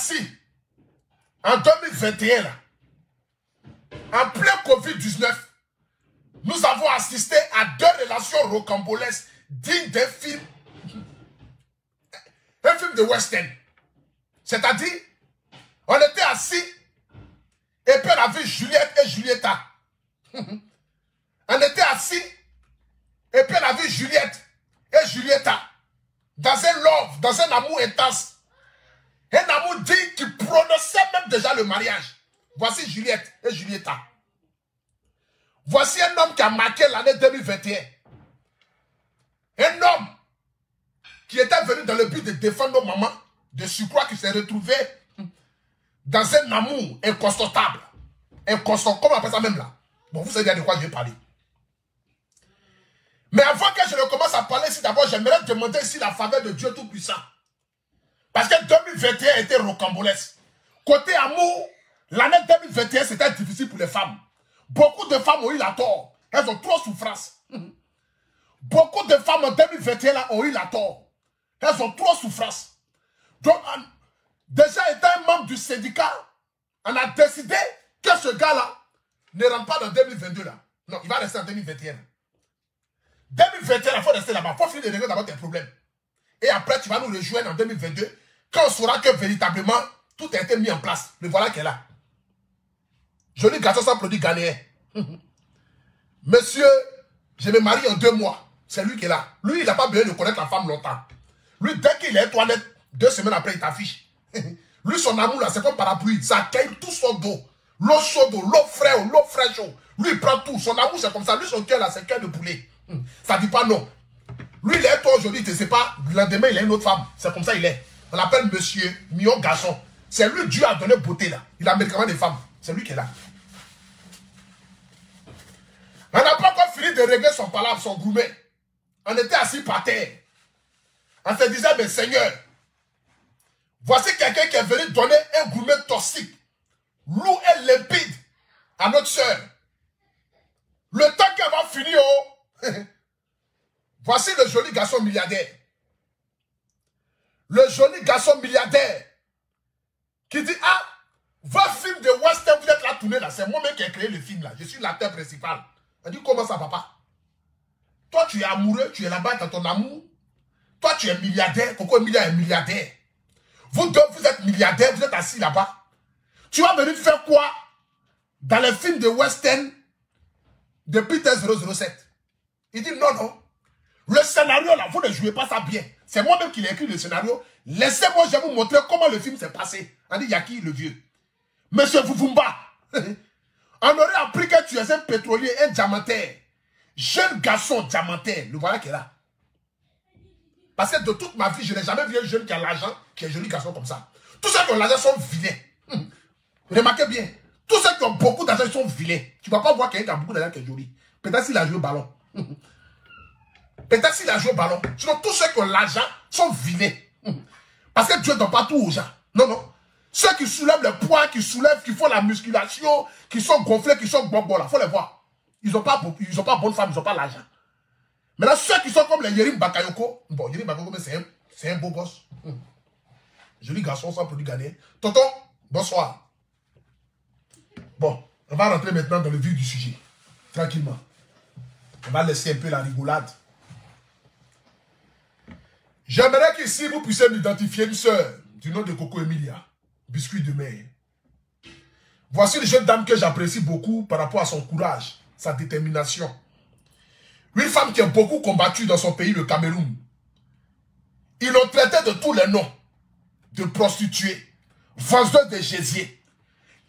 assis en 2021, là, en plein Covid-19, nous avons assisté à 2 relations rocambolesques dignes d'un film de western. C'est-à-dire, on était assis et puis on a vu Juliette et Julieta. On était assis et puis on a vu Juliette et Julieta dans un love, dans un amour intense. Un amour digne qui prononçait même déjà le mariage. Voici Juliette et Julieta. Voici un homme qui a marqué l'année 2021. Un homme qui était venu dans le but de défendre nos mamans, de surcroît qui s'est retrouvé dans un amour inconstantable. Inconstant, comment on appelle ça même là? Bon, vous savez bien de quoi je vais parler. Mais avant que je ne commence à parler ici, d'abord, j'aimerais demander ici la faveur de Dieu Tout-Puissant. Parce que 2021 était rocambolesque. Côté amour, l'année 2021, c'était difficile pour les femmes. Beaucoup de femmes ont eu la tort. Elles ont trop souffrance. Beaucoup de femmes en 2021 là, ont eu la tort. Elles ont trop souffrance. Donc, déjà étant un membre du syndicat, on a décidé que ce gars-là ne rentre pas dans 2022 là. Non, il va rester en 2021. 2021, il faut rester là-bas. Il faut finir de régler d'abord tes problèmes. Et après, tu vas nous rejoindre en 2022 quand on saura que véritablement, tout a été mis en place. Le voilà qui est là. Joli garçon sans produit ghanéen. Monsieur, je me marie en 2 mois. C'est lui qui est là. Lui, il n'a pas besoin de connaître la femme longtemps. Lui, dès qu'il est toilette, 2 semaines après, il t'affiche. Lui, son amour, là, c'est comme parapluie. Ça accueille tout son dos. L'eau chaude, l'eau fraîche. Lui, il prend tout. Son amour, c'est comme ça. Lui, son cœur, là, c'est cœur de poulet. Ça ne dit pas non. Lui, il est toi aujourd'hui, tu ne sais pas. Le lendemain, il a une autre femme. C'est comme ça, il est. On l'appelle monsieur, million garçon. C'est lui, Dieu a donné beauté, là. Il a le médicament des femmes. C'est lui qui est là. On n'a pas encore fini de régler son palabre, son gourmet. On était assis par terre. On se disait, mais Seigneur, voici quelqu'un qui est venu donner un gourmet toxique, lourd et limpide à notre soeur. Le temps qu'elle va finir, oh, voici le joli garçon milliardaire. Le joli garçon milliardaire qui dit, ah, votre film de western, vous êtes là tourné là, c'est moi-même qui ai créé le film là, je suis l'acteur principal. On dit, comment ça, papa? Toi, tu es amoureux, tu es là-bas dans ton amour. Toi, tu es milliardaire. Pourquoi Emilia est milliardaire? Vous deux, vous êtes milliardaire, vous êtes assis là-bas. Tu vas venir faire quoi dans le film de western de Peter 007? Il dit, non, non. Le scénario, là, vous ne jouez pas ça bien. C'est moi-même qui l'ai écrit, le scénario. Laissez-moi, je vais vous montrer comment le film s'est passé. On dit, Yaki, le vieux. Monsieur Vuvumba. On aurait appris que tu es un pétrolier, un diamantaire. Jeune garçon diamantaire. Le voilà qui est là. Parce que de toute ma vie, je n'ai jamais vu un jeune qui a l'argent, qui est un joli garçon comme ça. Tous ceux qui ont l'argent sont vilains. Remarquez bien. Tous ceux qui ont beaucoup d'argent sont vilains. Tu ne vas pas voir quelqu'un qui a beaucoup d'argent qui est joli. Peut-être s'il a joué au ballon. Peut-être s'il a joué au ballon. Sinon, tous ceux qui ont l'argent sont vilains. Parce que Dieu ne donne pas tout aux gens. Non, non. Ceux qui soulèvent le poids, qui soulèvent, qui font la musculation, qui sont gonflés, qui sont bonbons là, il faut les voir. Ils n'ont pas bonne femme, ils n'ont pas l'argent. Maintenant, ceux qui sont comme les Yerim Bakayoko, bon, Yerim Bakayoko, c'est un beau gosse. Joli garçon sans produit ghanéen. Tonton, bonsoir. Bon, on va rentrer maintenant dans le vif du sujet. Tranquillement. On va laisser un peu la rigolade. J'aimerais qu'ici, vous puissiez m'identifier une sœur du nom de Coco Emilia. Biscuit de mer. Voici une jeune dame que j'apprécie beaucoup par rapport à son courage, sa détermination. Une femme qui a beaucoup combattu dans son pays, le Cameroun. Ils l'ont traité de tous les noms. De prostituée, vendeuse de gésier.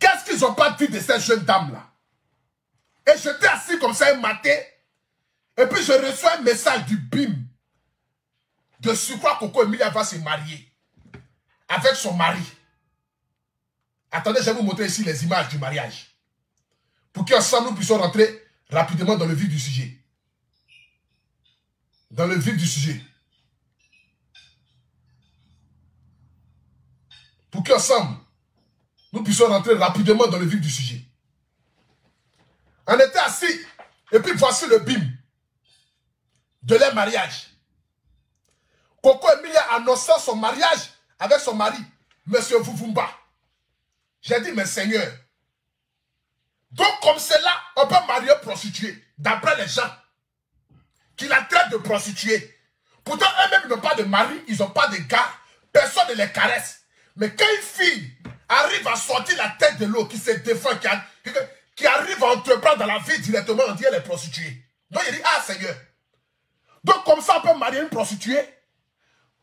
Qu'est-ce qu'ils n'ont pas dit de cette jeune dame-là? Et j'étais assis comme ça un matin. Et puis je reçois un message du BIM. De surcroît, Coco Emilia va se marier. Avec son mari. Attendez, je vais vous montrer ici les images du mariage. Pour qu'ensemble nous puissions rentrer rapidement dans le vif du sujet. Dans le vif du sujet. Pour qu'ensemble nous puissions rentrer rapidement dans le vif du sujet. On était assis. Et puis voici le BIM. De leur mariage. Coco Emilia annonçant son mariage avec son mari. Monsieur Vuvumba. J'ai dit, mais Seigneur. Donc, comme cela, on peut marier prostituée. D'après les gens qui la traitent de prostituée. Pourtant, eux-mêmes n'ont pas de mari, ils n'ont pas de gars. Personne ne les caresse. Mais quand une fille arrive à sortir la tête de l'eau, qui se défend, qui arrive à entreprendre dans la vie directement, on dit elle est prostituée. Donc, il dit, ah Seigneur. Donc, comme ça, on peut marier une prostituée.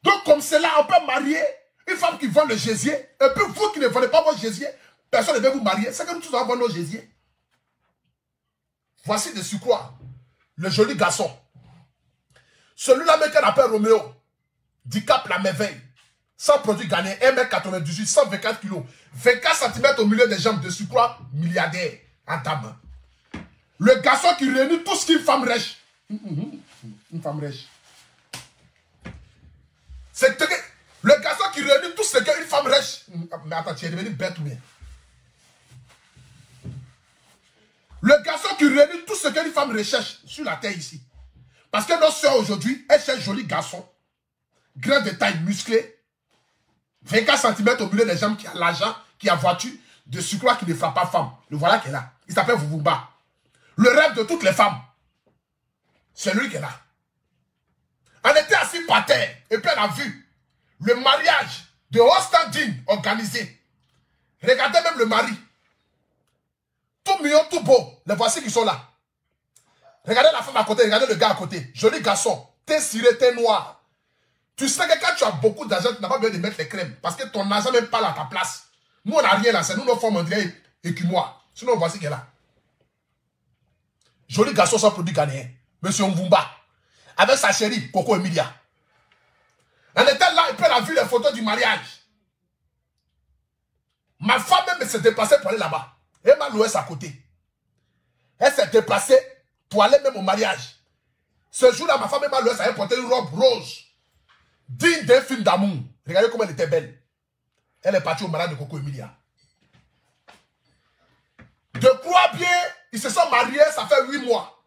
Donc, comme cela, on peut marier une femme qui vend le gésier. Et puis, vous qui ne vendez pas votre gésier, personne ne veut vous marier. C'est que nous tous avons nos gésiers. Voici de surcroît le joli garçon. Celui-là, mec qu'on appelle Roméo, du Cap la merveille, sans produit gagné, 1m98, 124 kg, 24 cm au milieu des jambes, de surcroît, milliardaire en dame. Le garçon qui réunit tout ce qu'une femme riche. Une femme riche. C'est le garçon qui réunit tout ce qu'une femme riche. Mais attends, tu es devenu bête ou bien? Le garçon qui réunit tout ce qu'une femme recherche sur la terre ici. Parce que nos soeurs aujourd'hui, elles cherchent un joli garçon, grand de taille, musclé, 24 cm au milieu des jambes, qui a l'argent, qui a voiture, de surcroît qui ne fera pas femme. Le voilà qui est là. Il s'appelle Vuvumba. Le rêve de toutes les femmes. C'est lui qui est là. On était assis par terre, et puis on a vu le mariage de haut standing organisé. Regardez même le mari. Tout mignon, tout beau. Les voici qui sont là. Regardez la femme à côté, regardez le gars à côté. Joli garçon, t'es ciré, t'es noir. Tu sais que quand tu as beaucoup d'argent, tu n'as pas besoin de mettre les crèmes. Parce que ton argent même pas à ta place. Nous, on n'a rien là. C'est nous, nos femmes, on dirait écumoire. Sinon, voici qui est là. Joli garçon sans produit ghanéen. Monsieur Mvumba. Avec sa chérie, Coco Emilia. On était là et puis on a vu les photos du mariage. Ma femme même s'est déplacée pour aller là-bas. Elle m'a loué à côté. Elle s'est déplacée pour aller même au mariage. Ce jour-là, ma femme m'a loué, ça avait porté une robe rose. Digne d'un film d'amour. Regardez comment elle était belle. Elle est partie au mariage de Coco Emilia. De quoi bien, ils se sont mariés, ça fait 8 mois.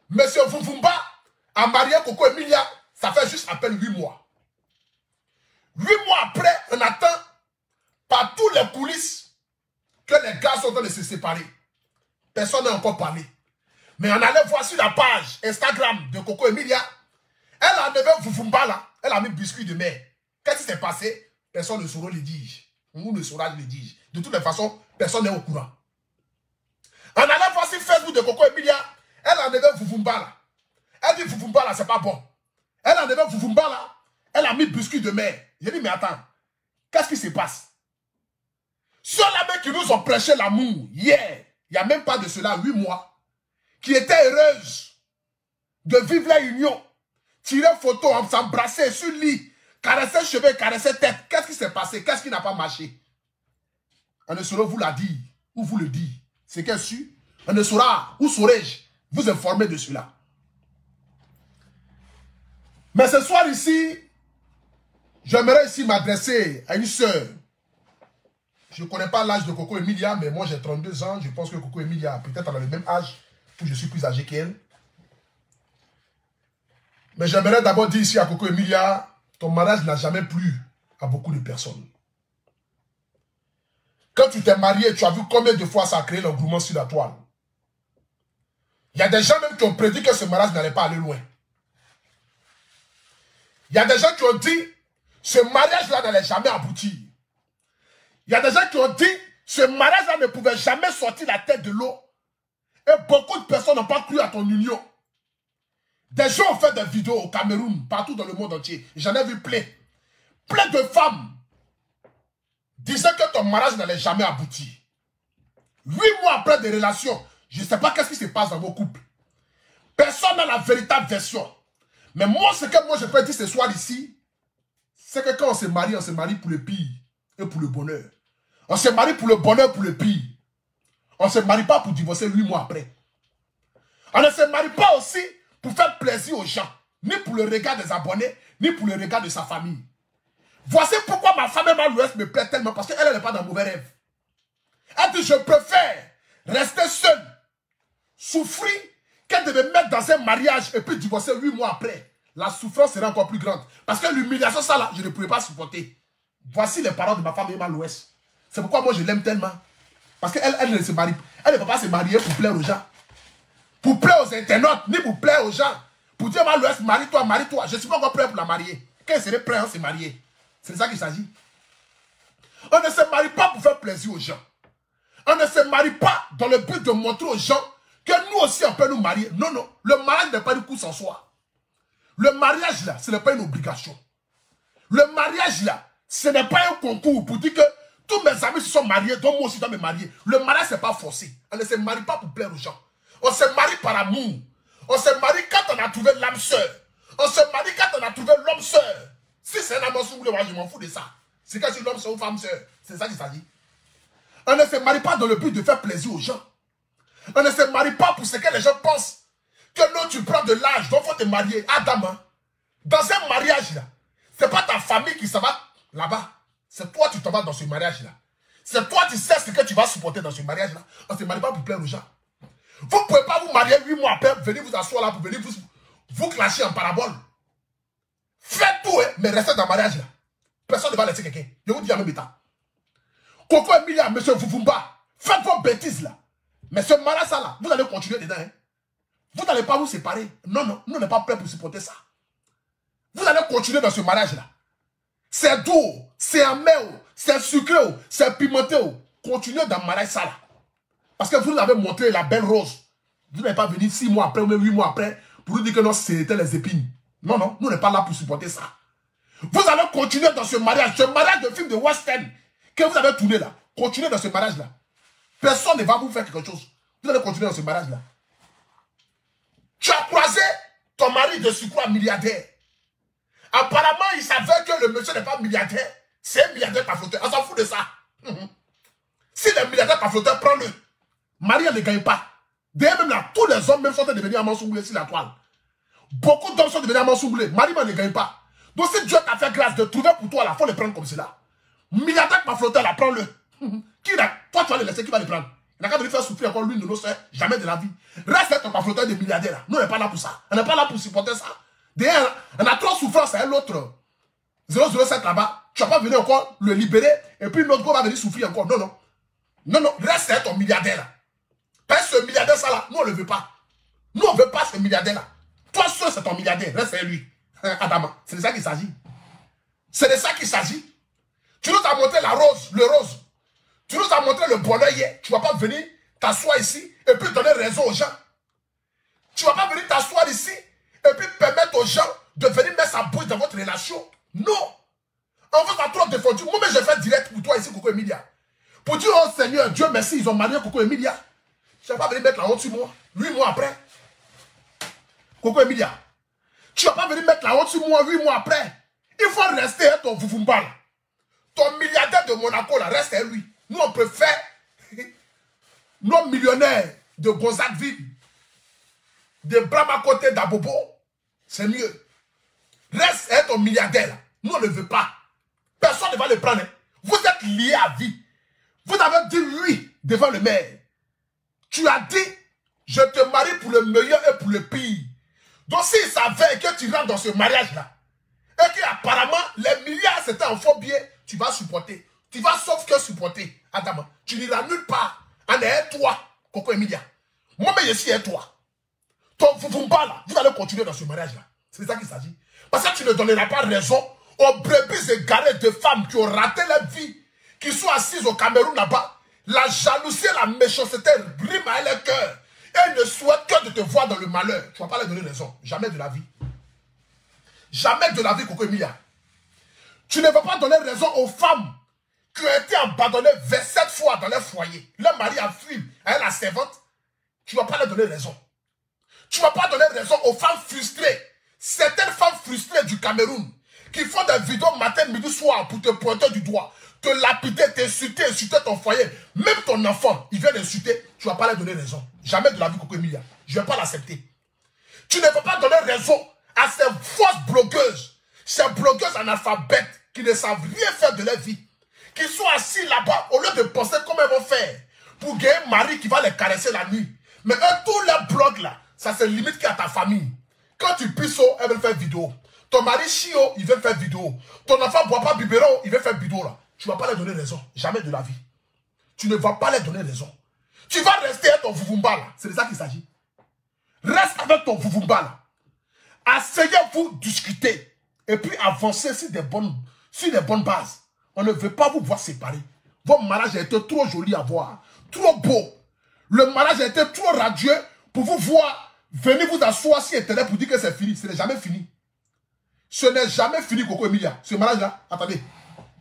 Monsieur Vuvumba a marié Coco Emilia, ça fait juste à peine 8 mois. 8 mois après, on attend par tous les coulisses que les gars sont en train de se séparer. Personne n'a encore parlé. Mais on allait voir sur la page Instagram de Coco Emilia. Elle a enlevé Vuvumba là. Elle a mis biscuit de mer. Qu'est-ce qui s'est passé? Personne ne saura le dire. Nous ne saura le dire. De toutes les façons, personne n'est au courant. On allait voir sur Facebook de Coco Emilia. Elle a enlevé Vuvumba là. Elle dit Vuvumba là, c'est pas bon. Elle a enlevé Vuvumba là. Elle a mis biscuit de mer. J'ai dit, mais attends. Qu'est-ce qui se passe? Ceux-là qui nous ont prêché l'amour hier, il n'y a même pas de cela 8 mois, qui étaient heureuses de vivre la union, tirer photo, s'embrasser sur le lit, caresser cheveux, caresser tête. Qu'est-ce qui s'est passé? Qu'est-ce qui n'a pas marché? On ne saura vous la dire, ou vous le dire. C'est qu'elle su. On ne saura, où saurais-je vous informer de cela. Mais ce soir ici, j'aimerais ici m'adresser à une sœur. Je ne connais pas l'âge de Coco Emilia, mais moi j'ai 32 ans. Je pense que Coco Emilia peut-être a le même âge, où je suis plus âgé qu'elle. Mais j'aimerais d'abord dire ici à Coco Emilia, ton mariage n'a jamais plu à beaucoup de personnes. Quand tu t'es marié, tu as vu combien de fois ça a créé l'engouement sur la toile. Il y a des gens même qui ont prédit que ce mariage n'allait pas aller loin. Il y a des gens qui ont dit, ce mariage-là n'allait jamais aboutir. Il y a des gens qui ont dit, ce mariage-là ne pouvait jamais sortir la tête de l'eau. Et beaucoup de personnes n'ont pas cru à ton union. Des gens ont fait des vidéos au Cameroun, partout dans le monde entier. J'en ai vu plein. Plein de femmes disaient que ton mariage n'allait jamais aboutir. 8 mois après des relations, je ne sais pas qu'est-ce qui se passe dans vos couples. Personne n'a la véritable version. Mais moi, ce que moi je peux dire ce soir ici, c'est que quand on se marie pour le pire et pour le bonheur. On se marie pour le bonheur, pour le pire. On ne se marie pas pour divorcer 8 mois après. On ne se marie pas aussi pour faire plaisir aux gens. Ni pour le regard des abonnés, ni pour le regard de sa famille. Voici pourquoi ma femme et l'Ouest me plaît tellement. Parce qu'elle n'est pas dans le mauvais rêve. Elle dit, je préfère rester seule, souffrir, qu'elle de me mettre dans un mariage et puis divorcer 8 mois après. La souffrance sera encore plus grande. Parce que l'humiliation, ça là, je ne pouvais pas supporter. Voici les parents de ma femme Emma Louest. C'est pourquoi moi je l'aime tellement. Parce qu'elle ne se marie. Elle ne peut pas se marier pour plaire aux gens. Pour plaire aux internautes, ni pour plaire aux gens. Pour dire Emma Louest, marie-toi, marie-toi. Je ne suis pas encore prêt pour la marier. Qu'elle serait prête à se marier? C'est de ça qu'il s'agit. On ne se marie pas pour faire plaisir aux gens. On ne se marie pas dans le but de montrer aux gens que nous aussi on peut nous marier. Non, non. Le mariage n'est pas une course en soi. Le mariage là, ce n'est pas une obligation. Le mariage là, ce n'est pas un concours pour dire que tous mes amis se sont mariés, donc moi aussi je dois me marier. Le mariage, ce n'est pas forcé. On ne se marie pas pour plaire aux gens. On se marie par amour. On se marie quand on a trouvé l'âme sœur. On se marie quand on a trouvé l'homme sœur. Si c'est un homme sœur, moi je m'en fous de ça. C'est quand c'est l'homme sœur ou femme sœur. C'est ça qu'il s'agit. On ne se marie pas dans le but de faire plaisir aux gens. On ne se marie pas pour ce que les gens pensent. Que non, tu prends de l'âge, donc il faut te marier. Adam, hein? Dans un mariage là, ce n'est pas ta famille qui s'en va là-bas. C'est toi qui t'en vas dans ce mariage-là. C'est toi qui sais ce que tu vas supporter dans ce mariage-là. On ne se marie pas pour plaire aux gens. Vous ne pouvez pas vous marier 8 mois après, venir vous asseoir là pour venir vous clasher en parabole. Faites tout, hein, mais restez dans le mariage-là. Personne ne va laisser quelqu'un. Je vous dis en même temps. Coco Emilia, M. Fufumba, faites vos bêtises là. Mais ce mariage-là, là, vous allez continuer dedans. Hein. Vous n'allez pas vous séparer. Non, non, nous n'sommes pas prêts pour supporter ça. Vous allez continuer dans ce mariage-là. C'est doux, c'est amer, c'est sucré, c'est pimenté. Continuez dans le mariage ça là. Parce que vous nous avez montré la belle rose. Vous n'avez pas venu 6 mois après ou même 8 mois après pour nous dire que non, c'était les épines. Non, non, nous n'sommes pas là pour supporter ça. Vous allez continuer dans ce mariage de film de western que vous avez tourné là. Continuez dans ce mariage-là. Personne ne va vous faire quelque chose. Vous allez continuer dans ce mariage-là. Tu as croisé ton mari de surcroît milliardaire. Apparemment, il savait que le monsieur n'est pas milliardaire. C'est un milliardaire par flotteur. On s'en fout de ça. Si le milliardaire par flotteur, prend-le. Marie ne gagne pas. D'ailleurs, même là, tous les hommes même sont devenus Amansouboulé sur la toile. Beaucoup d'hommes sont devenus Amansouboulé. Marie ne gagne pas. Donc si Dieu t'a fait grâce de trouver pour toi, il faut le prendre comme cela. Milliardaire par flotteur, là, prends-le. Toi, tu vas le laisser, qui va le prendre? Il n'a qu'à venir faire souffrir encore l'une de nos soeurs. Jamais de la vie. Reste ton par flotteur de milliardaire là. Nous, on n'est pas là pour ça. On n'est pas là pour supporter ça. D'ailleurs, on a trop de souffrance à l'autre 007 là-bas. Tu vas pas venir encore le libérer et puis l'autre gars va venir souffrir encore. Non, non. Non, non. Reste ton milliardaire là. Parce que ce milliardaire ça là, nous on ne le veut pas. Nous on ne veut pas ce milliardaire là. Toi seul c'est ton milliardaire. Reste avec lui. Adama, c'est de ça qu'il s'agit. C'est de ça qu'il s'agit. Tu nous as montré la rose, le rose. Tu nous as montré le bonheur hier. Tu ne vas pas venir t'asseoir ici et puis donner raison aux gens. Tu ne vas pas venir t'asseoir ici et puis permettre aux gens de venir mettre sa bouche dans votre relation. Non. On vous a trop défendu. Moi-même, j'ai fait direct pour toi ici, Coco Emilia. Pour dire, oh Seigneur, Dieu merci, ils ont marié Coco Emilia. Je ne vais pas venir mettre la honte sur moi. 8 mois après. Coco Emilia. Tu ne vas pas venir mettre la honte sur moi 8 mois après. Il faut rester à ton Fufumba. Ton milliardaire de Monaco, là, reste à lui. Nous, on préfère nos millionnaires de Gonzagueville, de Bramacote d'Abobo. C'est mieux. Reste à ton milliardaire. Là. Nous, on ne le veut pas. Personne ne va le prendre. Vous êtes liés à vie. Vous avez dit oui devant le maire. Tu as dit, je te marie pour le meilleur et pour le pire. Donc, s'il savait que tu rentres dans ce mariage-là, et qu'apparemment, les milliards, c'était un faux billet, tu vas supporter. Tu vas sauf que supporter, Adam. Tu n'iras nulle part. En est toi, Coco Emilia. Moi-même, je suis toi. Ton Fufumba, là, vous allez continuer dans ce mariage-là. C'est de ça qu'il s'agit. Parce que tu ne donneras pas raison aux brebis égarées de femmes qui ont raté leur vie, qui sont assises au Cameroun là-bas. La jalousie et la méchanceté briment à leur cœur. Et elles ne souhaitent que de te voir dans le malheur. Tu ne vas pas leur donner raison. Jamais de la vie. Jamais de la vie, Coco Emilia. Tu ne vas pas donner raison aux femmes qui ont été abandonnées 27 fois dans leur foyer. Leur mari a fui à la servante. Tu ne vas pas leur donner raison. Tu ne vas pas donner raison aux femmes frustrées. Certaines femmes frustrées du Cameroun qui font des vidéos matin, midi, soir pour te pointer du doigt, te lapider, t'insulter, insulter ton foyer. Même ton enfant, il vient d'insulter. Tu ne vas pas leur donner raison. Jamais de la vie, Coco Emilia. Je ne vais pas l'accepter. Tu ne vas pas donner raison à ces fausses blogueuses, ces blogueuses analphabètes qui ne savent rien faire de leur vie, qui sont assis là-bas au lieu de penser comment elles vont faire pour gagner un mari qui va les caresser la nuit. Mais eux, tous leurs blogs là, ça se limite qu'à ta famille. Quand tu pisses, elles veulent faire vidéo. Ton mari chio, il veut faire vidéo. Ton enfant ne boit pas biberon, il veut faire vidéo là. Tu ne vas pas leur donner raison. Jamais de la vie. Tu ne vas pas leur donner raison. Tu vas rester avec ton vuvumba là. C'est de ça qu'il s'agit. Reste avec ton vuvumba là. Asseyez-vous, discuter. Et puis avancer sur des bonnes bases. On ne veut pas vous voir séparer. Votre mariage a été trop joli à voir. Trop beau. Le mariage a été trop radieux pour vous voir venir vous asseoir sur Internet pour dire que c'est fini. Ce n'est jamais fini. Ce n'est jamais fini, Coco Emilia. Ce mariage-là, attendez.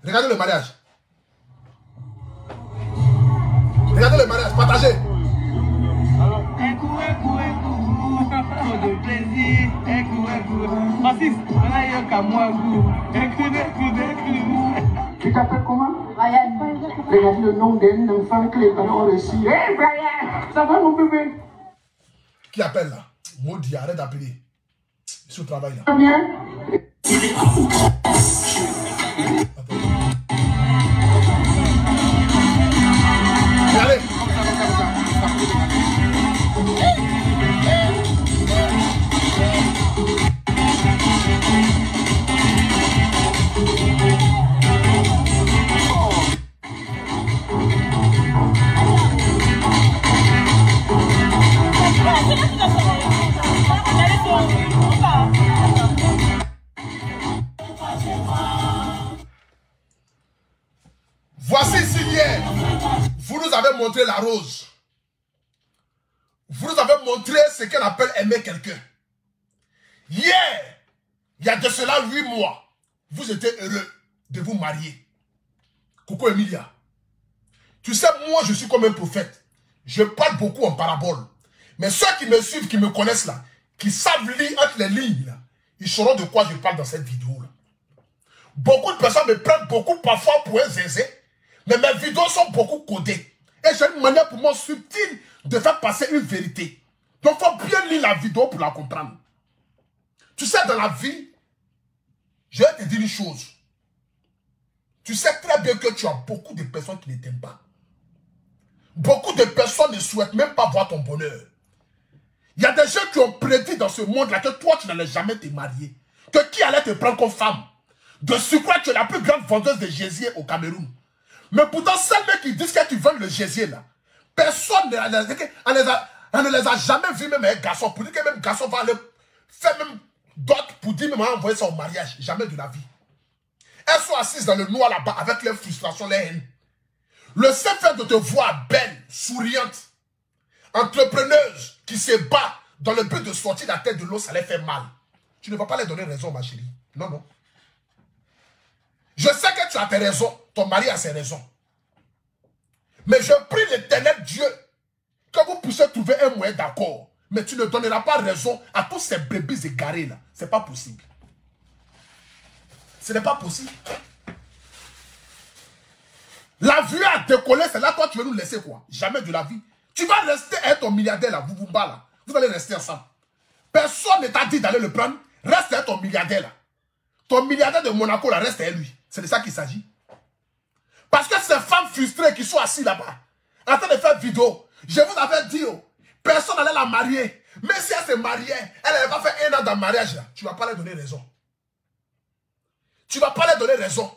Regardez le mariage. Regardez le mariage, partagez. De plaisir, tu t'appelles comment? Brian. Regardez le nom d'un enfant que les parents ont reçu. Hé Brian, ça va mon bébé? Qui appelle là? Maudit, arrête d'appeler. Je suis au travail là. Bien. Regardez. Voici ici hier, vous nous avez montré la rose. Vous nous avez montré ce qu'on appelle aimer quelqu'un. Hier, il y a de cela 8 mois, vous étiez heureux de vous marier. Coco Emilia, tu sais, moi je suis comme un prophète. Je parle beaucoup en parabole. Mais ceux qui me suivent, qui me connaissent là, qui savent lire entre les lignes, là, ils sauront de quoi je parle dans cette vidéo là. Beaucoup de personnes me prennent beaucoup parfois pour un zézé. Mais mes vidéos sont beaucoup codées. Et j'ai une manière pour moi subtile de faire passer une vérité. Donc il faut bien lire la vidéo pour la comprendre. Tu sais, dans la vie, je vais te dire une chose. Tu sais très bien que tu as beaucoup de personnes qui ne t'aiment pas. Beaucoup de personnes ne souhaitent même pas voir ton bonheur. Il y a des gens qui ont prédit dans ce monde-là que toi, tu n'allais jamais te marier. Que qui allait te prendre comme femme. De surcroît, tu es la plus grande vendeuse de gésier au Cameroun. Mais pourtant, seuls mecs qui disent que tu vends le gésier là, personne ne les a jamais vus, même un garçon, pour dire que même garçon va aller faire même d'autres pour dire même envoyer ça au mariage. Jamais de la vie. Elles sont assises dans le noir là-bas avec leurs frustrations, leurs haines. Le seul fait de te voir belle, souriante, entrepreneuse, qui se bat dans le but de sortir la tête de l'eau, ça les fait mal. Tu ne vas pas les donner raison, ma chérie. Non, non. Je sais que tu as tes raisons, ton mari a ses raisons. Mais je prie l'Éternel Dieu que vous puissiez trouver un moyen d'accord. Mais tu ne donneras pas raison à tous ces brebis égarés là. Ce n'est pas possible. Ce n'est pas possible. La vie a décollé, c'est là toi tu veux nous laisser quoi? Jamais de la vie. Tu vas rester avec ton milliardaire là, vous là. Vous allez rester ensemble. Personne ne t'a dit d'aller le prendre. Reste avec ton milliardaire là. Ton milliardaire de Monaco là, reste avec lui. C'est de ça qu'il s'agit. Parce que ces femmes frustrées qui sont assises là-bas, en train de faire vidéo, je vous avais dit, oh, personne n'allait la marier. Mais si elle se mariait, elle va faire 1 an dans le mariage là. Tu ne vas pas leur donner raison. Tu ne vas pas leur donner raison.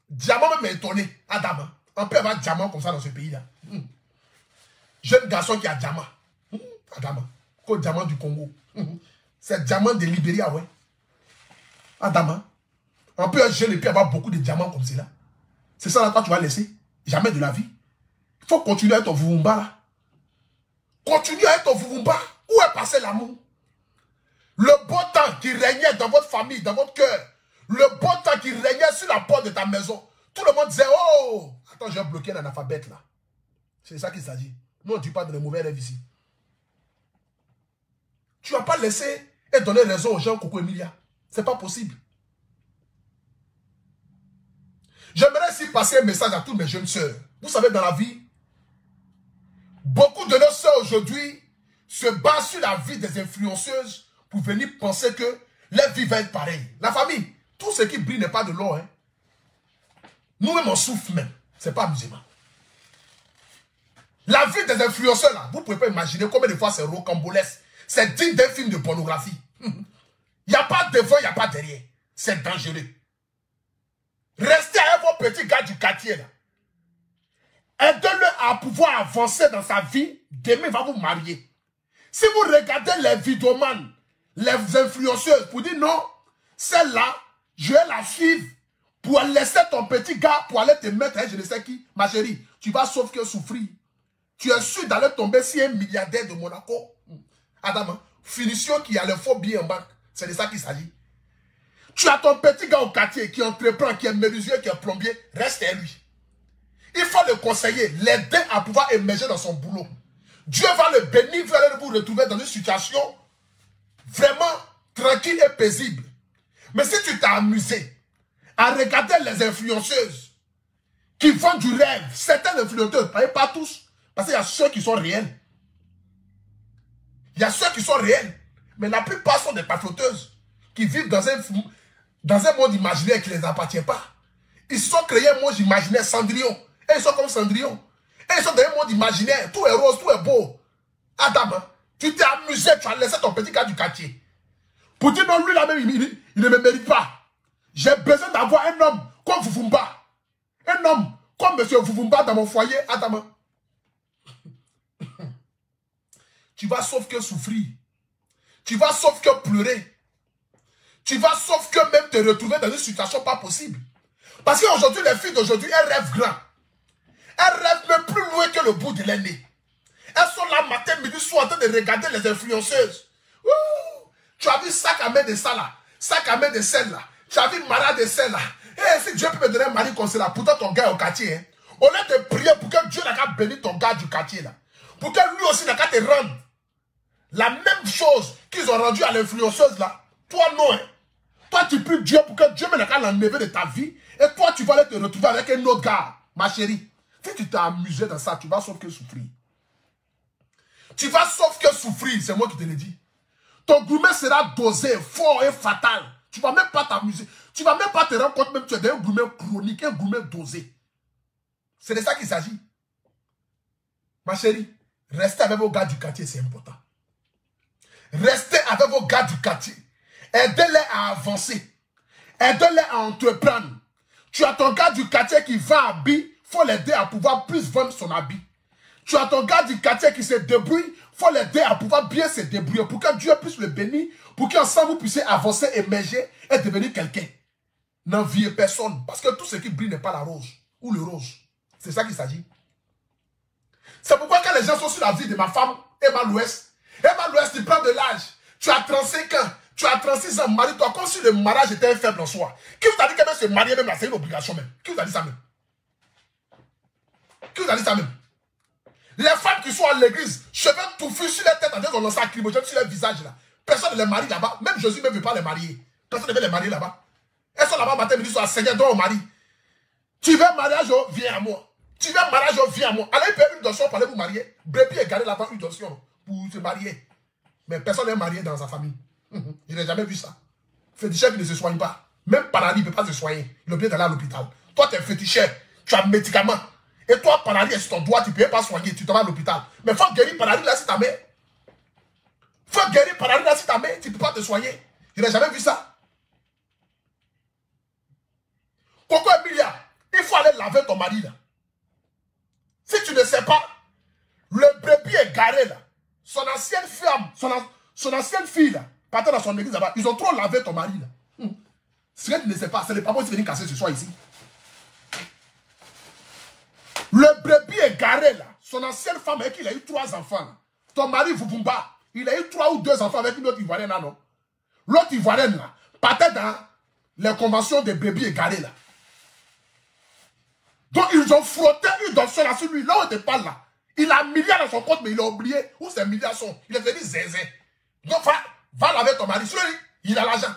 Diamant même étonné. Adam, on peut avoir diamant comme ça dans ce pays là. Jeune garçon qui a diamant. Adam, quoi diamant du Congo. C'est diamant de Libéria, ouais. Adam, on peut être jeune et puis avoir beaucoup de diamants comme cela. C'est ça là, toi tu vas laisser. Jamais de la vie. Il faut continuer avec ton vuvumba là. Continue avec ton vuvumba. Où est passé l'amour? Le beau temps qui régnait dans votre famille, dans votre cœur. Le beau temps qui régnait sur la porte de ta maison. Tout le monde disait, oh, attends, je vais bloquer l'analphabète là. C'est ça qu'il s'agit. Nous, on ne dit pas de les mauvais rêves ici. Tu ne vas pas laisser et donner raison aux gens, Coco Emilia. Ce n'est pas possible. J'aimerais aussi passer un message à toutes mes jeunes sœurs. Vous savez, dans la vie, beaucoup de nos sœurs aujourd'hui se basent sur la vie des influenceuses pour venir penser que leur vie va être pareille. La famille, tout ce qui brille n'est pas de l'or. Hein. Nous-mêmes, on souffre même. Ce n'est pas amusement. La vie des influenceurs, là, vous ne pouvez pas imaginer combien de fois c'est rocambolesque. C'est digne d'un film de pornographie. Il Il n'y a pas devant, il n'y a pas derrière. C'est dangereux. Restez avec vos petits gars du quartier là. Aidez-le à pouvoir avancer dans sa vie. Demain, il va vous marier. Si vous regardez les vidéomans, les influenceuses, pour dire non, celle-là, je vais la suivre pour laisser ton petit gars, pour aller te mettre, je ne sais qui, ma chérie, tu vas sauf que souffrir. Tu es sûr d'aller tomber sur un milliardaire de Monaco. Adam, finition qui a le faux billet en banque. C'est de ça qu'il s'agit. Tu as ton petit gars au quartier qui entreprend, qui est menuisier, qui est plombier, reste à lui. Il faut le conseiller, l'aider à pouvoir émerger dans son boulot. Dieu va le bénir, vous allez vous retrouver dans une situation vraiment tranquille et paisible. Mais si tu t'as amusé à regarder les influenceuses qui vendent du rêve, certaines influenceuses, pas tous, parce qu'il y a ceux qui sont réels. Il y a ceux qui sont réels, mais la plupart sont des pafloteuses qui vivent dans un monde imaginaire qui ne les appartient pas. Ils se sont créés un monde imaginaire Cendrillon. Et ils sont comme Cendrillon. Et ils sont dans un monde imaginaire. Tout est rose, tout est beau. Adam, tu t'es amusé, tu as laissé ton petit gars du quartier. Pour dire non, lui là même, il ne me mérite pas. J'ai besoin d'avoir un homme comme Vuvumba. Un homme comme M. Vuvumba dans mon foyer. Adam, tu vas sauf que souffrir. Tu vas sauf que pleurer. Tu vas sauf que même te retrouver dans une situation pas possible. Parce qu'aujourd'hui, les filles d'aujourd'hui, elles rêvent grand. Elles rêvent même plus loin que le bout de leur nez. Elles sont là matin, midi, soir en train de regarder les influenceuses. Ouh, tu as vu sac à main de ça là, sac à main de celle là, tu as vu mara de celle là. Et si Dieu peut me donner un mari comme cela, pourtant ton gars est au quartier, hein, au lieu de prier pour que Dieu n'a qu'à bénir ton gars du quartier là, pour que lui aussi n'a qu'à te rendre la même chose qu'ils ont rendu à l'influenceuse là, toi non, hein. Toi tu pries Dieu pour que Dieu n'a qu'à l'enlever de ta vie, et toi tu vas aller te retrouver avec un autre gars, ma chérie. Si tu t'es amusé dans ça, tu vas sauf que souffrir. Tu vas sauf que souffrir, c'est moi qui te le dis. Ton gourmet sera dosé, fort et fatal. Tu ne vas même pas t'amuser. Tu ne vas même pas te rendre compte même que tu es un gourmet chronique, un gourmet dosé. C'est de ça qu'il s'agit. Ma chérie, restez avec vos gars du quartier, c'est important. Restez avec vos gars du quartier. Aidez-les à avancer. Aidez-les à entreprendre. Tu as ton gars du quartier qui vend habits, il faut l'aider à pouvoir plus vendre son habit. Tu as ton gars du quartier qui se débrouille, il faut l'aider à pouvoir bien se débrouiller pour que Dieu puisse le bénir, pour qu'ensemble vous puissiez avancer, émerger et devenir quelqu'un. N'enviez personne, parce que tout ce qui brille n'est pas la rose ou le rose. C'est ça qu'il s'agit. C'est pourquoi quand les gens sont sur la vie de ma femme, Emma Louest, tu prends de l'âge, tu as 35 ans, tu as 36 ans, marie-toi comme si le mariage était un faible en soi. Qui vous a dit que même se marier même là, c'est une obligation même? Qui vous a dit ça même? Qui vous a dit ça même? Les femmes qui sont à l'église, cheveux touffus sur la tête, en disant qu'on lance un crimogène sur leur visage là. Personne ne les marie là-bas. Même Jésus ne veut pas les marier. Personne ne veut les marier là-bas. Elles sont là-bas matin, midi, soir, Seigneur, donne au mari. Tu veux mariage, viens à moi. Tu veux mariage, viens à moi. Allez payer une donation pour aller vous marier. Brebis est garé là-bas, une donation pour se marier. Mais personne n'est marié dans sa famille. Je n'ai jamais vu ça. Féticheur qui ne se soigne pas. Même paradis ne peut pas se soigner. Il est obligé d'aller à l'hôpital. Toi, tu es féticheur. Tu as un médicament. Et toi, paradis est sur ton doigt, tu ne peux pas soigner. Tu te vas à l'hôpital. Mais il faut guérir paradis là, c'est ta mère. Il faut guérir paradis là, c'est ta mère. Tu ne peux pas te soigner. Je n'ai jamais vu ça. Coco Emilia, il faut aller laver ton mari là. Si tu ne sais pas, le brebis est garé là. Son ancienne femme, son ancienne fille là, partant dans son église là-bas, ils ont trop lavé ton mari là. Ce que tu ne sais pas, c'est le papa qui vient casser ce soir ici. Le brebis est garé là. Son ancienne femme avec qui il a eu 3 enfants là. Ton mari Vuvumba, il a eu 3 ou 2 enfants avec une autre ivoirienne là, non? L'autre ivoirienne là, partait dans les conventions des brebis égarés là. Donc ils ont frotté une donation là sur lui. Là où il te parle là, il a 1 milliard dans son compte, mais il a oublié où ces milliards sont. Il est devenu zézé. Donc va laver ton mari. Sur lui, il a l'argent.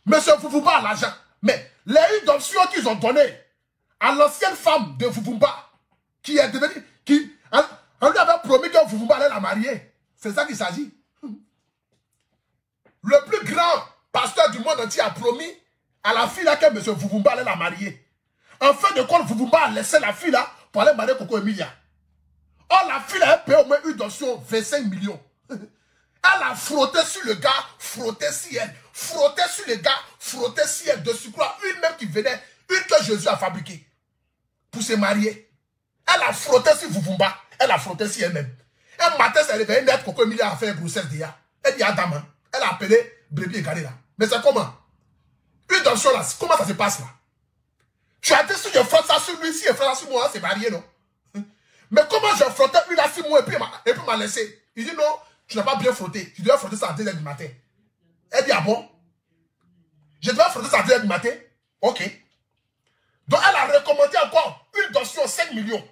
Monsieur Vuvumba a l'argent. Mais les dontions qu'ils ont données à l'ancienne femme de Vuvumba, qui est devenue, on lui avait promis que Vuvumba allait la marier. C'est ça qu'il s'agit. Le plus grand pasteur du monde entier a promis à la fille là que M. Vuvumba allait la marier. En fin de compte, Vuvumba a laissé la fille là pour aller marier Coco Emilia. Or, la fille là a payé au moins une donation 25 millions. Elle a frotté sur le gars, frotté sur elle. Frotté sur le gars, frotté sur elle. De surcroît, une même qui venait, une que Jésus a fabriquée pour se marier. Elle a frotté sur Vuvumba. Elle a frotté sur elle-même. Un matin, c'est réveillé, net Coco Emilia a fait un grossesse déjà. Elle dit Adam, hein. Elle a appelé brebis égaré là. Mais c'est comment? Une danseuse là, comment ça se passe là? Tu as dit si je frotte ça sur lui, si je frotte ça sur moi, c'est marié, non? Mais comment je frottais une là sur moi et puis m'a laissé? Il dit non, tu n'as pas bien frotté. Tu dois frotter ça à 2h du matin. Elle dit ah bon? Je dois frotter ça à 2h du matin? Ok. Donc elle a recommandé encore une danseuse 5 millions.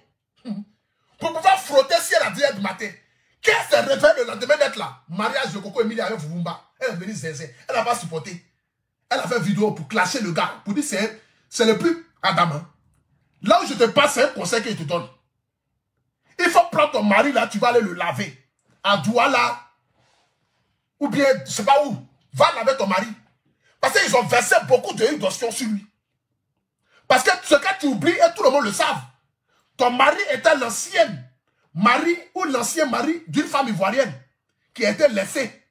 Pour pouvoir frotter si elle a 2h du matin. Qu'elle s'est réveillée le lendemain d'être là? Mariage de Coco Emilia avec Vuvumba. Elle est venue zézé. Elle n'a pas supporté. Elle a fait une vidéo pour clasher le gars. Pour dire c'est le plus Adam. Hein. Là où je te passe, c'est un conseil qu'il te donne. Il faut prendre ton mari là, tu vas aller le laver. À Douala. Ou bien, je ne sais pas où. Va laver ton mari. Parce qu'ils ont versé beaucoup de d'otions sur lui. Parce que ce que tu oublies, et tout le monde le savent. Ton mari était l'ancienne mari ou l'ancien mari d'une femme ivoirienne qui a été laissée,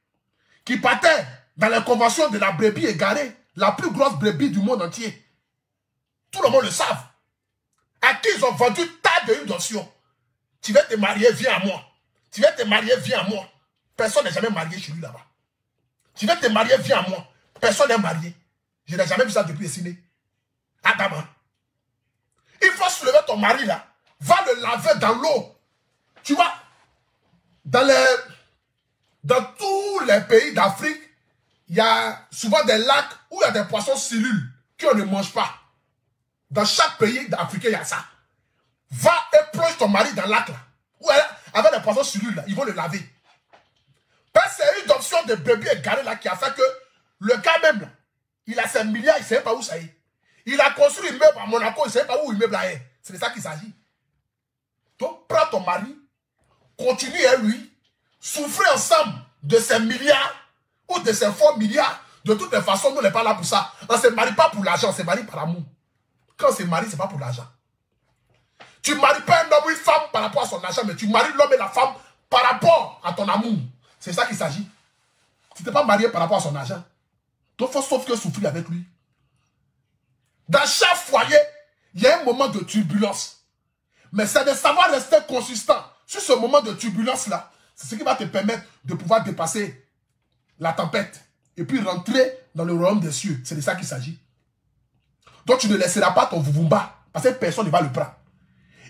qui partait dans les conventions de la brebis égarée, la plus grosse brebis du monde entier. Tout le monde le savent. À qui ils ont vendu tas de d'otions. Tu veux te marier, viens à moi. Tu veux te marier, viens à moi. Personne n'est jamais marié chez lui là-bas. Tu veux te marier, viens à moi. Personne n'est marié. Je n'ai jamais vu ça depuis Essiné. Adam. Il faut soulever ton mari là. Va le laver dans l'eau. Tu vois, dans tous les pays d'Afrique, il y a souvent des lacs où il y a des poissons cellules qu'on ne mange pas. Dans chaque pays d'Afrique, il y a ça. Va et plonge ton mari dans le lac là. Avec des poissons cellules là, ils vont le laver. Parce que c'est une option de bébé égaré là qui a fait que le gars même là, il a ses milliards, il ne sait pas où ça est. Il a construit un immeuble à Monaco, il ne sait pas où l'immeuble est. C'est de ça qu'il s'agit. Donc prends ton mari, continue à lui, souffrez ensemble de ses milliards ou de ses faux milliards. De toutes les façons, nous on n'est pas là pour ça. On ne se marie pas pour l'argent, on se marie par l'amour. Quand on se marie, ce n'est pas pour l'argent. Tu ne maries pas un homme ou une femme par rapport à son argent, mais tu maries l'homme et la femme par rapport à ton amour. C'est ça qu'il s'agit. Tu n'es pas marié par rapport à son argent. Donc, il faut sauf que souffrir avec lui. Dans chaque foyer, il y a un moment de turbulence. Mais c'est de savoir rester consistant sur ce moment de turbulence-là. C'est ce qui va te permettre de pouvoir dépasser la tempête et puis rentrer dans le royaume des cieux. C'est de ça qu'il s'agit. Donc, tu ne laisseras pas ton Vuvumba parce que personne ne va le prendre.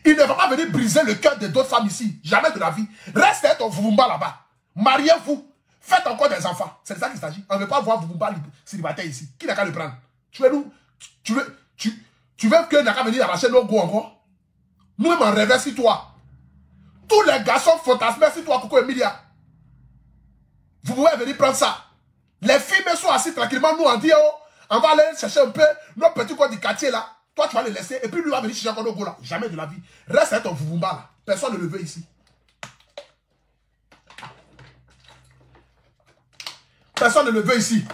Il ne va pas venir briser le cœur d'autres femmes ici. Jamais de la vie. Reste avec ton Vuvumba là-bas. Mariez-vous. Faites encore des enfants. C'est de ça qu'il s'agit. On ne veut pas voir Vuvumba célibataire ici. Qui n'a qu'à le prendre? Tu veux que n'a qu'à venir arracher nos goûts encore? Nous-mêmes on rêvait sur toi. Tous les garçons fantasmaient sur toi, Coco Emilia. Vous pouvez venir prendre ça. Les filles sont assis tranquillement. Nous on dit, oh, on va aller chercher un peu nos petits coins du quartier là. Toi, tu vas les laisser. Et puis, lui va venir chercher encore nos goûts là. Jamais de la vie. Reste avec ton Vuvumba là. Personne ne le veut ici. Personne ne le veut ici.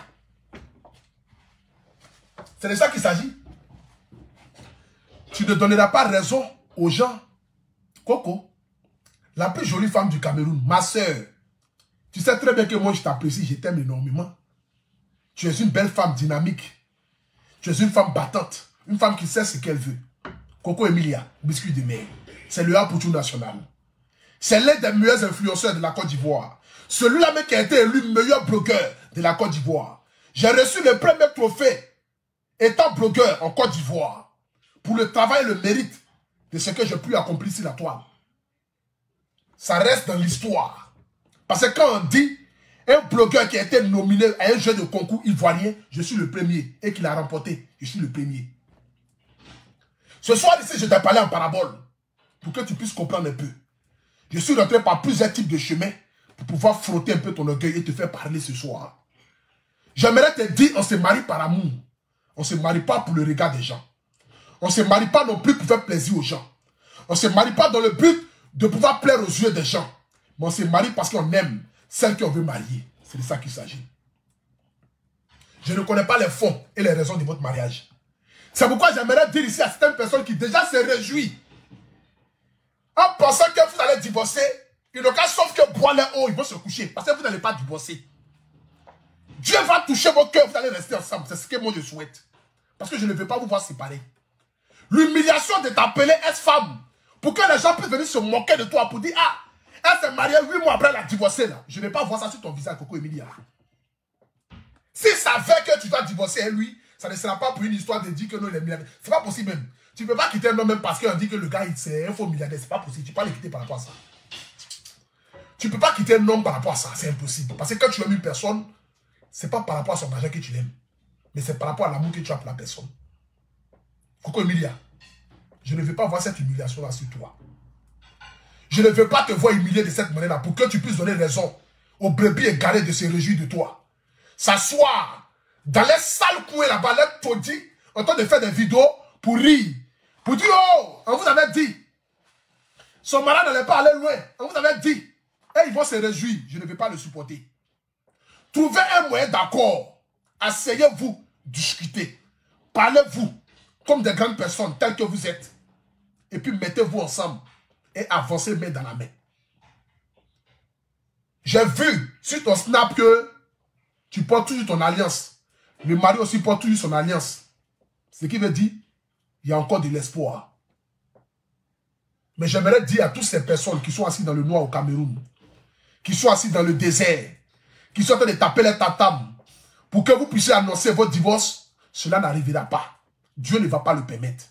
C'est de ça qu'il s'agit. Tu ne donneras pas raison aux gens. Coco, la plus jolie femme du Cameroun, ma soeur. Tu sais très bien que moi, je t'apprécie, je t'aime énormément. Tu es une belle femme dynamique. Tu es une femme battante. Une femme qui sait ce qu'elle veut. Coco Emilia, biscuit de mer. C'est le A pour tout national. C'est l'un des meilleurs influenceurs de la Côte d'Ivoire. Celui-là même qui a été élu meilleur blogueur de la Côte d'Ivoire. J'ai reçu le premier trophée étant blogueur en Côte d'Ivoire. Pour le travail et le mérite de ce que j'ai pu accomplir sur la toile. Ça reste dans l'histoire. Parce que quand on dit un blogueur qui a été nominé à un jeu de concours ivoirien, je suis le premier. Et qu'il a remporté, je suis le premier. Ce soir ici, je t'ai parlé en parabole. Pour que tu puisses comprendre un peu. Je suis rentré par plusieurs types de chemins pour pouvoir frotter un peu ton orgueil et te faire parler ce soir. J'aimerais te dire, on se marie par amour. On ne se marie pas pour le regard des gens. On ne se marie pas non plus pour faire plaisir aux gens. On ne se marie pas dans le but de pouvoir plaire aux yeux des gens. Mais on se marie parce qu'on aime celle qu'on veut marier. C'est de ça qu'il s'agit. Je ne connais pas les fonds et les raisons de votre mariage. C'est pourquoi j'aimerais dire ici à certaines personnes qui déjà se réjouissent en pensant que vous allez divorcer Ils n'ont qu'à sauf que boire les eaux, ils vont se coucher. Parce que vous n'allez pas divorcer. Dieu va toucher vos cœurs, vous allez rester ensemble. C'est ce que moi je souhaite. Parce que je ne veux pas vous voir séparer. L'humiliation de t'appeler ex-femme. Pour que les gens puissent venir se moquer de toi. Pour dire, ah, elle s'est mariée 8 mois après, elle a divorcé là. Je ne vais pas voir ça sur ton visage, Coco Emilia. S'il savait que tu dois divorcer avec lui, ça ne sera pas pour une histoire de dire que non, il est milliardaire. C'est pas possible même. Tu ne peux pas quitter un homme même parce qu'on dit que le gars, c'est un faux milliardaire. C'est pas possible. Tu ne peux pas le quitter par rapport à ça. Tu ne peux pas quitter un homme par rapport à ça. C'est impossible. Parce que quand tu aimes une personne, ce n'est pas par rapport à son argent que tu l'aimes. Mais c'est par rapport à l'amour que tu as pour la personne. Coco Emilia, je ne veux pas voir cette humiliation-là sur toi. Je ne veux pas te voir humilier de cette manière-là pour que tu puisses donner raison aux brebis égarés de se réjouir de toi. S'asseoir dans les sales coins là-bas, les taudis, en train de faire des vidéos pour rire. Pour dire, oh, on vous avait dit. Son mari n'allait pas aller loin. On vous avait dit. Et ils vont se réjouir. Je ne vais pas le supporter. Trouvez un moyen d'accord. Asseyez-vous, discutez. Parlez-vous comme des grandes personnes telles que vous êtes. Et puis mettez-vous ensemble et avancez main dans la main. J'ai vu sur ton snap que tu portes toujours ton alliance. Le mari aussi porte toujours son alliance. Ce qui veut dire, il y a encore de l'espoir. Mais j'aimerais dire à toutes ces personnes qui sont assises dans le noir au Cameroun, qui sont assises dans le désert, qui sont en train de taper les tatames, pour que vous puissiez annoncer votre divorce, cela n'arrivera pas. Dieu ne va pas le permettre.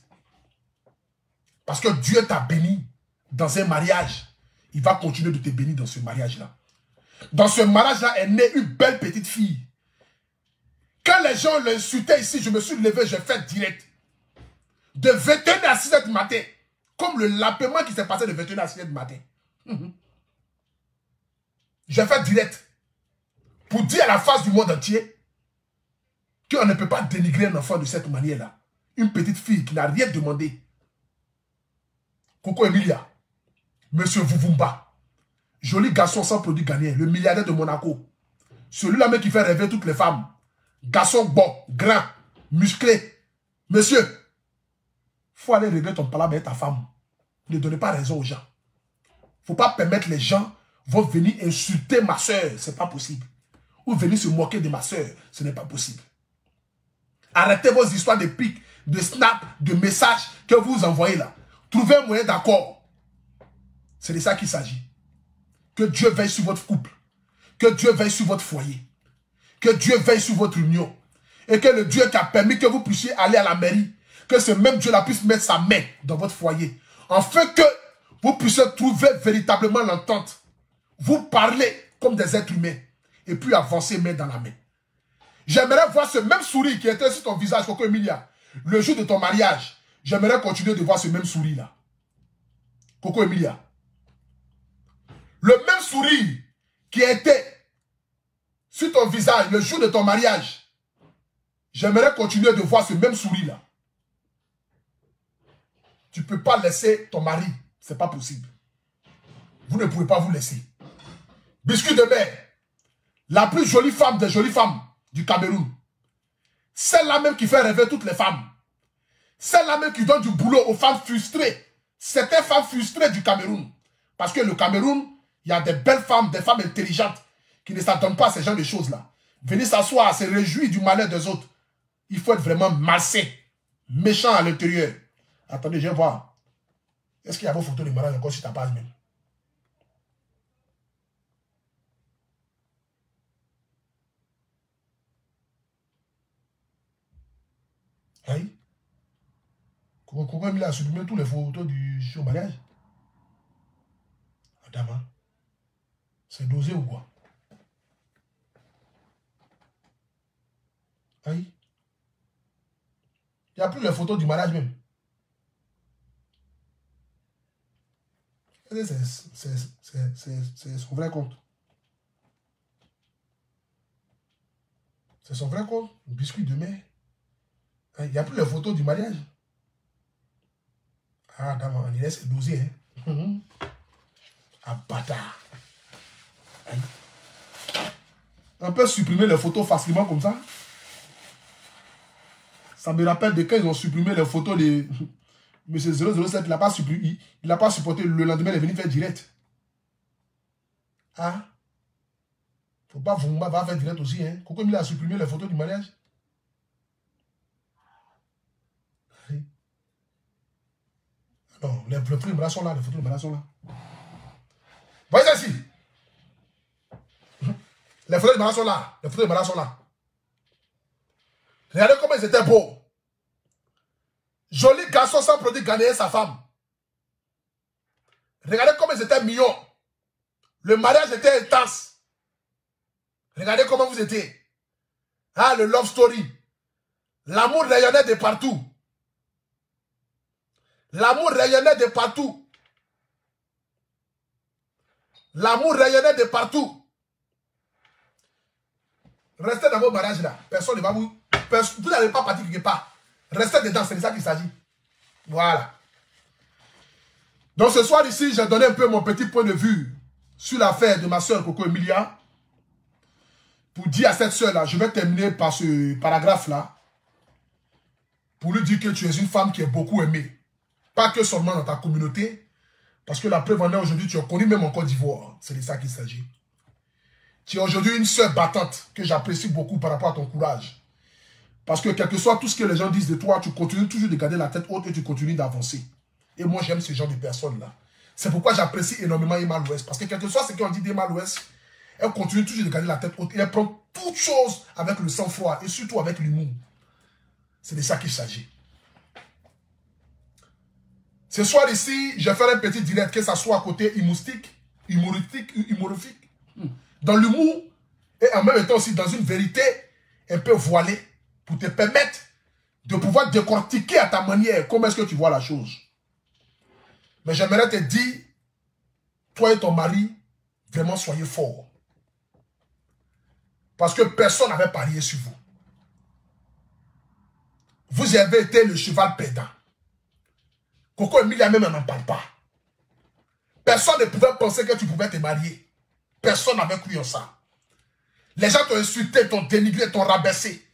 Parce que Dieu t'a béni dans un mariage. Il va continuer de te bénir dans ce mariage-là. Dans ce mariage-là est née une belle petite fille. Quand les gens l'insultaient ici, je me suis levé, j'ai fait direct. De 21h à 6h du matin. Comme le lapement qui s'est passé de 21h à 6h du matin. J'ai fait direct. Pour dire à la face du monde entier qu'on ne peut pas dénigrer un enfant de cette manière-là. Une petite fille qui n'a rien demandé. Coco Emilia, Monsieur Vuvumba, joli garçon sans produit gagné, le milliardaire de Monaco. Celui-là même qui fait rêver toutes les femmes. Garçon bon, grand, musclé. Monsieur, il faut aller régler ton palabre avec ta femme. Ne donnez pas raison aux gens. Il ne faut pas permettre les gens vont venir insulter ma soeur. Ce n'est pas possible. Ou venir se moquer de ma soeur. Ce n'est pas possible. Arrêtez vos histoires de pics, de snap, de messages que vous envoyez là. Trouvez un moyen d'accord. C'est de ça qu'il s'agit. Que Dieu veille sur votre couple. Que Dieu veille sur votre foyer. Que Dieu veille sur votre union. Et que le Dieu qui a permis que vous puissiez aller à la mairie, que ce même Dieu-là puisse mettre sa main dans votre foyer. Afin que vous puissiez trouver véritablement l'entente. Vous parlez comme des êtres humains. Et puis avancer main dans la main. J'aimerais voir ce même sourire qui était sur ton visage, Coco Emilia, le jour de ton mariage. J'aimerais continuer de voir ce même sourire-là. Coco Emilia. Le même sourire qui était sur ton visage le jour de ton mariage. J'aimerais continuer de voir ce même sourire-là. Tu ne peux pas laisser ton mari. Ce n'est pas possible. Vous ne pouvez pas vous laisser. Biscuit de mer. La plus jolie femme des jolies femmes du Cameroun. Celle-là même qui fait rêver toutes les femmes. Celle-là même qui donne du boulot aux femmes frustrées. C'était femmes frustrées du Cameroun. Parce que le Cameroun, il y a des belles femmes, des femmes intelligentes qui ne s'attendent pas à ce genre de choses-là. Venir s'asseoir, se réjouir du malheur des autres. Il faut être vraiment malsain, méchant à l'intérieur. Attendez, je vais voir. Est-ce qu'il y a vos photos de mariage encore sur ta page même? Aïe. Pourquoi il a supprimé toutes les photos du show mariage? Madame, c'est dosé ou quoi? Aïe. Il n'y a plus les photos du mariage même. C'est son vrai compte. C'est son vrai compte. Le biscuit de mer. Il n'y a plus les photos du mariage. Ah, dame, on dirait c'est dosé, hein. Ah, bâtard. Aïe. On peut supprimer les photos facilement comme ça. Ça me rappelle de quand ils ont supprimé les photos de M. 007. Il n'a pas supporté. Le lendemain, il est venu faire direct. Ah. Faut pas vous va faire direct aussi. Hein. Coco Emilia a supprimé les photos du mariage. Non, les photos du mariage sont là. Les photos du mariage sont là. Voyez ça ici. Les photos du mariage sont là. Les photos du mariage sont là. Regardez comment ils étaient beaux. Joli garçon sans produit gagner sa femme. Regardez comment ils étaient mignons. Le mariage était intense. Regardez comment vous étiez. Ah, le love story. L'amour rayonnait de partout. L'amour rayonnait de partout. L'amour rayonnait de partout. Restez dans vos mariages là. Personne ne va vous... Vous n'allez pas partir quelque part. Restez dedans, c'est de ça qu'il s'agit. Voilà. Donc ce soir ici, j'ai donné un peu mon petit point de vue sur l'affaire de ma soeur Coco Emilia. Pour dire à cette soeur-là, je vais terminer par ce paragraphe-là. Pour lui dire que tu es une femme qui est beaucoup aimée. Pas que seulement dans ta communauté. Parce que la preuve en est aujourd'hui, tu es connue même en Côte d'Ivoire. C'est de ça qu'il s'agit. Tu es aujourd'hui une soeur battante que j'apprécie beaucoup par rapport à ton courage. Parce que quel que soit tout ce que les gens disent de toi, tu continues toujours de garder la tête haute et tu continues d'avancer. Et moi, j'aime ce genre de personnes-là. C'est pourquoi j'apprécie énormément Emma Louest. Parce que quel que soit ce qu'on dit d'Emma Louest, elle continue toujours de garder la tête haute. Et elle prend toutes choses avec le sang-froid et surtout avec l'humour. C'est de ça qu'il s'agit. Ce soir ici, je vais faire un petit direct, que ça soit à côté humoristique, dans l'humour et en même temps aussi dans une vérité un peu voilée pour te permettre de pouvoir décortiquer à ta manière comment est-ce que tu vois la chose. Mais j'aimerais te dire, toi et ton mari, vraiment soyez forts. Parce que personne n'avait parié sur vous. Vous avez été le cheval perdant. Coco Emilia même n'en parle pas. Personne ne pouvait penser que tu pouvais te marier. Personne n'avait cru en ça. Les gens t'ont insulté, t'ont dénigré, t'ont rabaissé.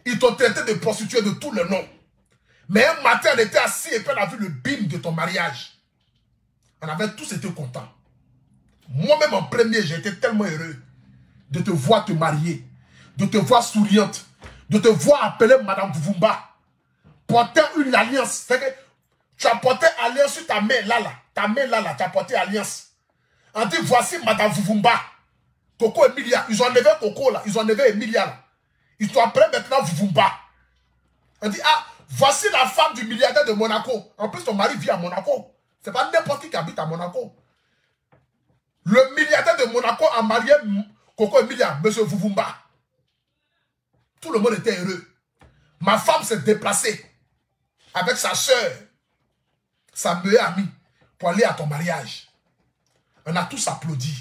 Ils t'ont traité de prostituée de tous les noms. Mais un matin, on était assis et puis on a vu le bim de ton mariage. On avait tous été contents. Moi-même en premier, j'ai été tellement heureux de te voir te marier, de te voir souriante, de te voir appeler Madame Vuvumba, porter une alliance. C'est que tu as porté alliance sur ta main là, ta main là, tu as porté alliance. On dit, voici Madame Vuvumba, Coco Emilia. Ils ont enlevé Coco là, ils ont enlevé Emilia là. Ils sont appelés maintenant Vuvumba. On dit, ah, voici la femme du milliardaire de Monaco. En plus, ton mari vit à Monaco. C'est pas n'importe qui habite à Monaco. Le milliardaire de Monaco a marié Coco Emilia, M. Vuvumba. Tout le monde était heureux. Ma femme s'est déplacée avec sa soeur, sa meilleure amie, pour aller à ton mariage. On a tous applaudi.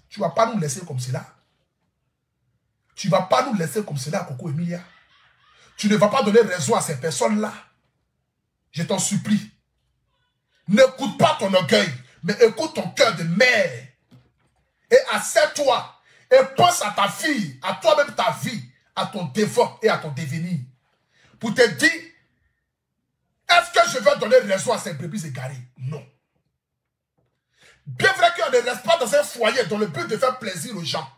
Tu ne vas pas nous laisser comme cela. Tu ne vas pas nous laisser comme cela, Coco Emilia. Tu ne vas pas donner raison à ces personnes-là. Je t'en supplie. N'écoute pas ton orgueil, mais écoute ton cœur de mère. Et assieds-toi et pense à ta fille, à toi-même ta vie, à ton dévot et à ton devenir. Pour te dire, est-ce que je vais donner raison à ces brebis égarées? Non. Bien vrai qu'on ne reste pas dans un foyer dans le but de faire plaisir aux gens.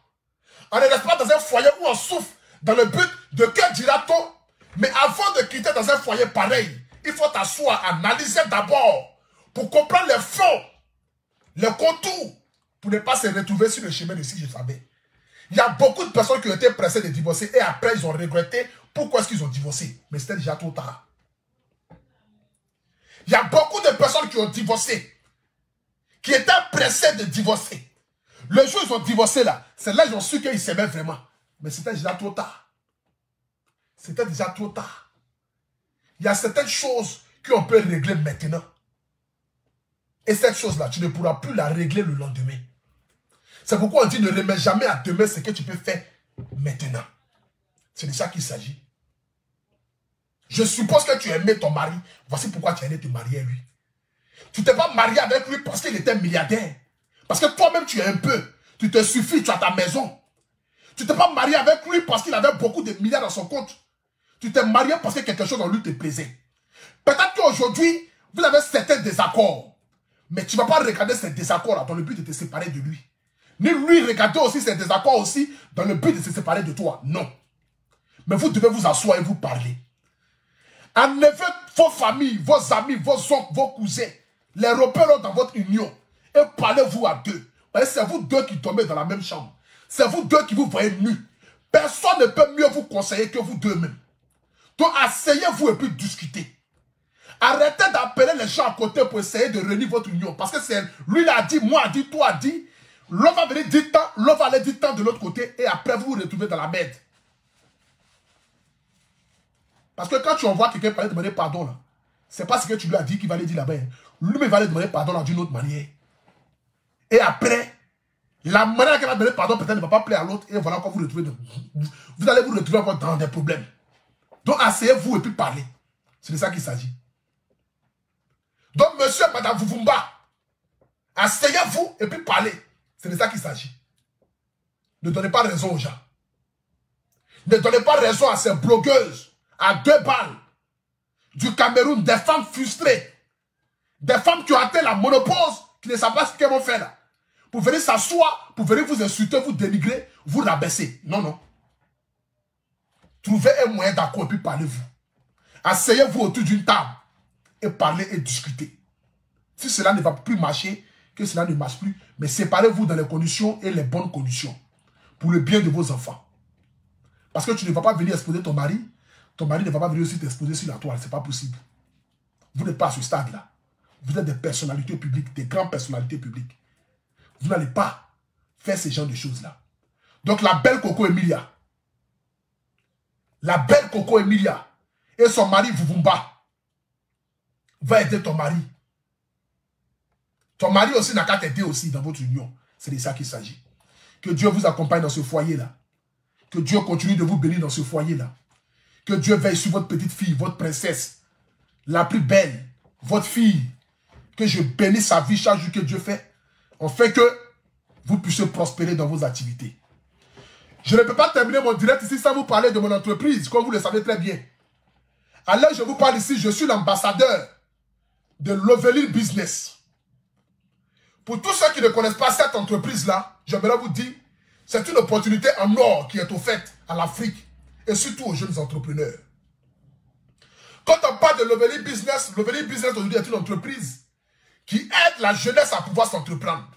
On ne reste pas dans un foyer où on souffre dans le but de que dira-t-on. Mais avant de quitter dans un foyer pareil, il faut t'asseoir, analyser d'abord pour comprendre les fonds, les contours, pour ne pas se retrouver sur le chemin de si je savais. Il y a beaucoup de personnes qui ont été pressées de divorcer et après ils ont regretté pourquoi est-ce qu'ils ont divorcé. Mais c'était déjà trop tard. Il y a beaucoup de personnes qui ont divorcé, qui étaient pressées de divorcer. Le jour où ils ont divorcé là, c'est là qu'ils ont su qu'ils s'aimaient vraiment. Mais c'était déjà trop tard. C'était déjà trop tard. Il y a certaines choses qu'on peut régler maintenant. Et cette chose-là, tu ne pourras plus la régler le lendemain. C'est pourquoi on dit ne remets jamais à demain ce que tu peux faire maintenant. C'est de ça qu'il s'agit. Je suppose que tu aimais ton mari. Voici pourquoi tu allais te marier à lui. Tu ne t'es pas marié avec lui parce qu'il était milliardaire. Parce que toi-même tu es un peu. Tu te suffis, tu as ta maison. Tu ne t'es pas marié avec lui parce qu'il avait beaucoup de milliards dans son compte. Tu t'es marié parce que quelque chose en lui te plaisait. Peut-être qu'aujourd'hui, vous avez certains désaccords. Mais tu ne vas pas regarder ces désaccords-là dans le but de te séparer de lui. ni lui regarder aussi ses désaccords aussi dans le but de se séparer de toi. Non. Mais vous devez vous asseoir et vous parler. Enlevez vos familles, vos amis, vos oncles, vos cousins, les repères dans votre union et parlez-vous à deux. C'est vous deux qui tombez dans la même chambre. C'est vous deux qui vous voyez nus. Personne ne peut mieux vous conseiller que vous deux-mêmes. Donc asseyez-vous et puis discutez. Arrêtez d'appeler les gens à côté pour essayer de réunir votre union. Parce que c'est lui l'a dit, moi a dit, toi a dit. L'homme va venir dire tant, l'homme va aller dire tant de l'autre côté et après vous vous retrouvez dans la merde. Parce que quand tu envoies quelqu'un pour aller demander pardon, là, c'est pas ce que tu lui as dit qu'il va aller dire là-bas. Lui, il va aller demander pardon d'une autre manière. Et après, la manière qu'elle va demander pardon, peut-être ne va pas plaire à l'autre. Et voilà quand vous retrouvez. Vous allez vous retrouver encore dans des problèmes. Donc, asseyez-vous et puis parlez. C'est de ça qu'il s'agit. Donc, monsieur et madame Vuvumba, asseyez-vous et puis parlez. C'est de ça qu'il s'agit. Ne donnez pas raison aux gens. Ne donnez pas raison à ces blogueuses à 2 balles du Cameroun, des femmes frustrées, des femmes qui ont atteint la monopause, qui ne savent pas ce qu'elles vont faire là. Pour venir s'asseoir, pour venir vous insulter, vous dénigrer, vous rabaisser. Non, non. Trouvez un moyen d'accord et puis parlez-vous. Asseyez-vous autour d'une table et parlez et discutez. Si cela ne va plus marcher, que cela ne marche plus, mais séparez-vous dans les conditions et les bonnes conditions pour le bien de vos enfants. Parce que tu ne vas pas venir exposer ton mari ne va pas venir aussi t'exposer sur la toile, c'est pas possible. Vous n'êtes pas à ce stade-là. Vous êtes des personnalités publiques, des grandes personnalités publiques. Vous n'allez pas faire ce genre de choses-là. Donc la belle Coco Emilia et son mari Vuvumba va aider ton mari. Ton mari aussi n'a qu'à t'aider aussi dans votre union. C'est de ça qu'il s'agit. Que Dieu vous accompagne dans ce foyer-là. Que Dieu continue de vous bénir dans ce foyer-là. Que Dieu veille sur votre petite fille, votre princesse, la plus belle, votre fille. Que je bénisse sa vie chaque jour que Dieu fait. En fait que vous puissiez prospérer dans vos activités. Je ne peux pas terminer mon direct ici sans vous parler de mon entreprise, comme vous le savez très bien. Alors je vous parle ici, je suis l'ambassadeur de Loveline Business. Pour tous ceux qui ne connaissent pas cette entreprise-là, j'aimerais vous dire, c'est une opportunité en or qui est offerte à l'Afrique et surtout aux jeunes entrepreneurs. Quand on parle de Loveline Business aujourd'hui est une entreprise qui aide la jeunesse à pouvoir s'entreprendre.